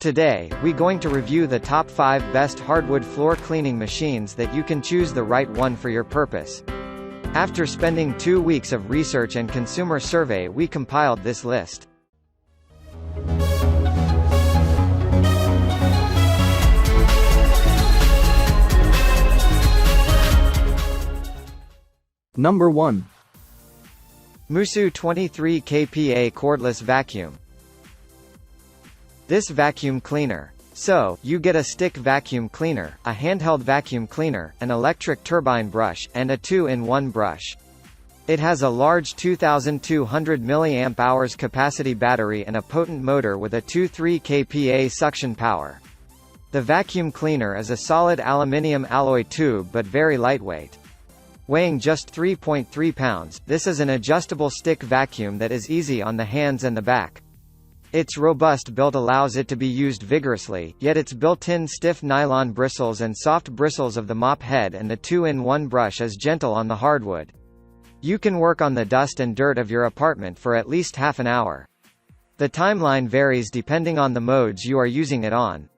Today, we're going to review the top 5 best hardwood floor cleaning machines that you can choose the right one for your purpose. After spending 2 weeks of research and consumer survey, we compiled this list. Number 1. MOOSOO 23 kPa Cordless Vacuum. This vacuum cleaner. So, you get a stick vacuum cleaner, a handheld vacuum cleaner, an electric turbine brush, and a 2-in-1 brush. It has a large 2,200 mAh capacity battery and a potent motor with a 2.3 kPa suction power. The vacuum cleaner is a solid aluminium alloy tube but very lightweight. Weighing just 3.3 pounds, this is an adjustable stick vacuum that is easy on the hands and the back. Its robust build allows it to be used vigorously, yet its built-in stiff nylon bristles and soft bristles of the mop head and the 2-in-1 brush is gentle on the hardwood. You can work on the dust and dirt of your apartment for at least half an hour. The timeline varies depending on the modes you are using it on.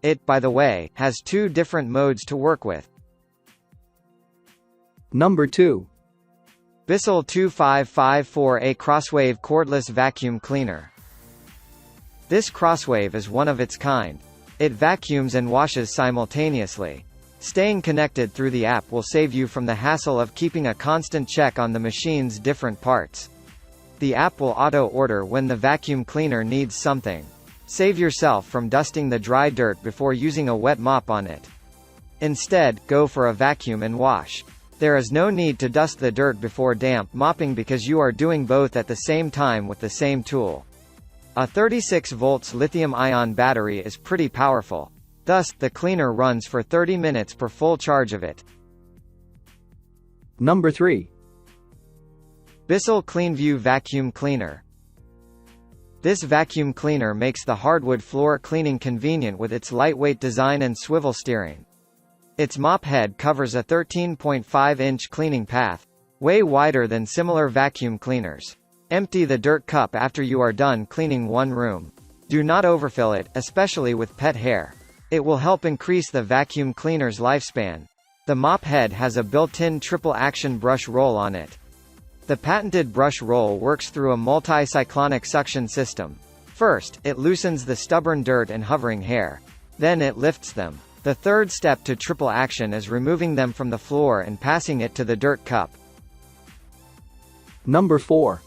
It, by the way, has 2 different modes to work with. Number 2. Bissell 2554A Crosswave Cordless Vacuum Cleaner. This crosswave is one of its kind. It vacuums and washes simultaneously. Staying connected through the app will save you from the hassle of keeping a constant check on the machine's different parts. The app will auto-order when the vacuum cleaner needs something. Save yourself from dusting the dry dirt before using a wet mop on it. Instead, go for a vacuum and wash. There is no need to dust the dirt before damp mopping because you are doing both at the same time with the same tool. A 36 volts lithium-ion battery is pretty powerful. Thus, the cleaner runs for 30 minutes per full charge of it. Number 3. Bissell CleanView Vacuum Cleaner. This vacuum cleaner makes the hardwood floor cleaning convenient with its lightweight design and swivel steering. Its mop head covers a 13.5-inch cleaning path, way wider than similar vacuum cleaners. Empty the dirt cup after you are done cleaning one room. Do not overfill it, especially with pet hair. It will help increase the vacuum cleaner's lifespan. The mop head has a built-in triple-action brush roll on it. The patented brush roll works through a multi-cyclonic suction system. First, it loosens the stubborn dirt and hovering hair. Then it lifts them. The third step to triple action is removing them from the floor and passing it to the dirt cup. Number 4.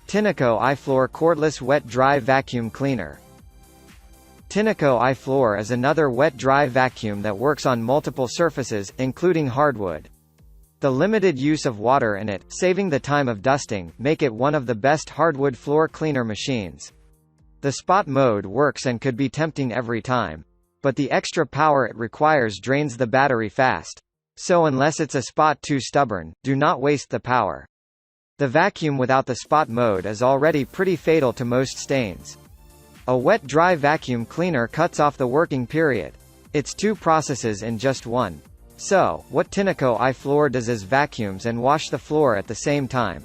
Tineco iFloor Cordless Wet Dry Vacuum Cleaner. Tineco iFloor is another wet-dry vacuum that works on multiple surfaces, including hardwood. The limited use of water in it, saving the time of dusting, make it one of the best hardwood floor cleaner machines. The spot mode works and could be tempting every time. But the extra power it requires drains the battery fast. So unless it's a spot too stubborn, do not waste the power. The vacuum without the spot mode is already pretty fatal to most stains. A wet-dry vacuum cleaner cuts off the working period. It's 2 processes in just one. So, what Tineco iFloor does is vacuums and wash the floor at the same time.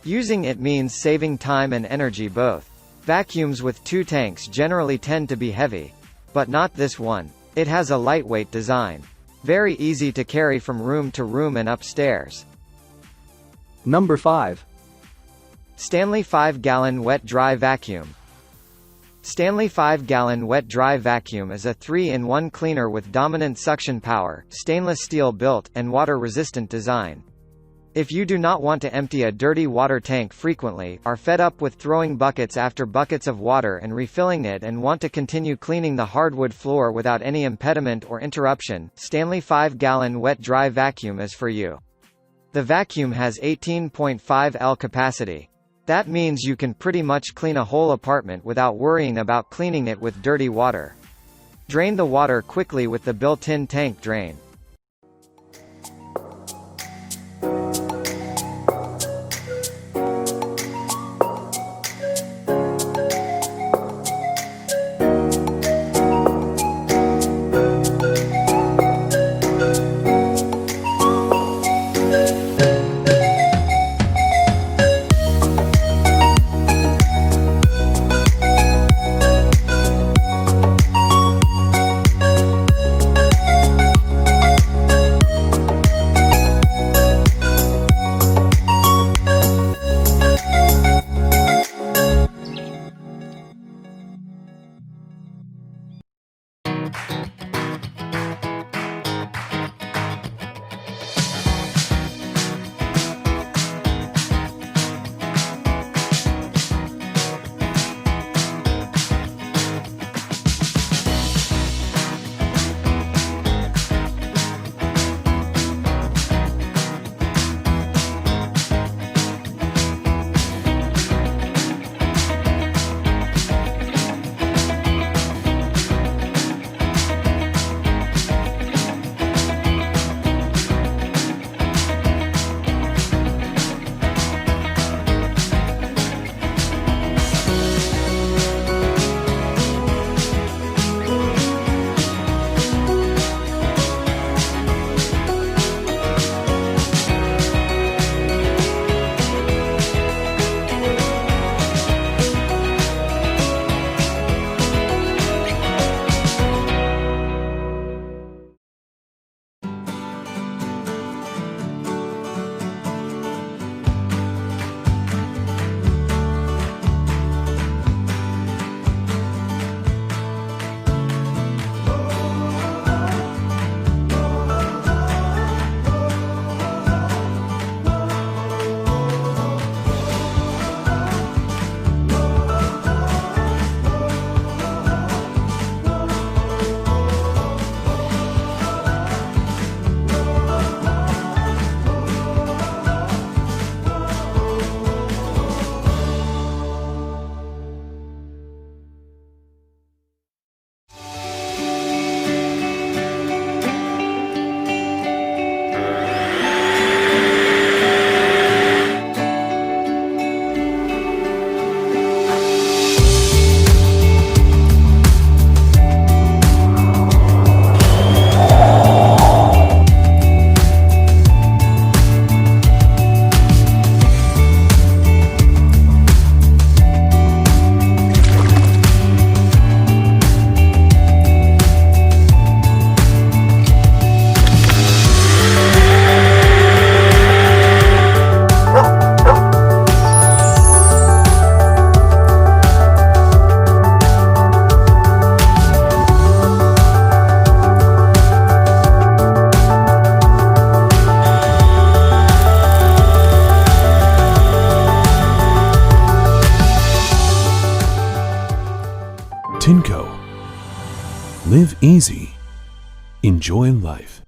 Using it means saving time and energy both. Vacuums with 2 tanks generally tend to be heavy. But not this one. It has a lightweight design. Very easy to carry from room to room and upstairs. Number 5. Stanley 5-gallon wet-dry vacuum. Stanley 5-gallon wet-dry vacuum is a 3-in-1 cleaner with dominant suction power, stainless steel built, and water-resistant design. If you do not want to empty a dirty water tank frequently, are fed up with throwing buckets after buckets of water and refilling it and want to continue cleaning the hardwood floor without any impediment or interruption, Stanley 5-gallon wet-dry vacuum is for you. The vacuum has 18.5 L capacity. That means you can pretty much clean a whole apartment without worrying about cleaning it with dirty water. Drain the water quickly with the built-in tank drain. Tinco. Live easy. Enjoy life.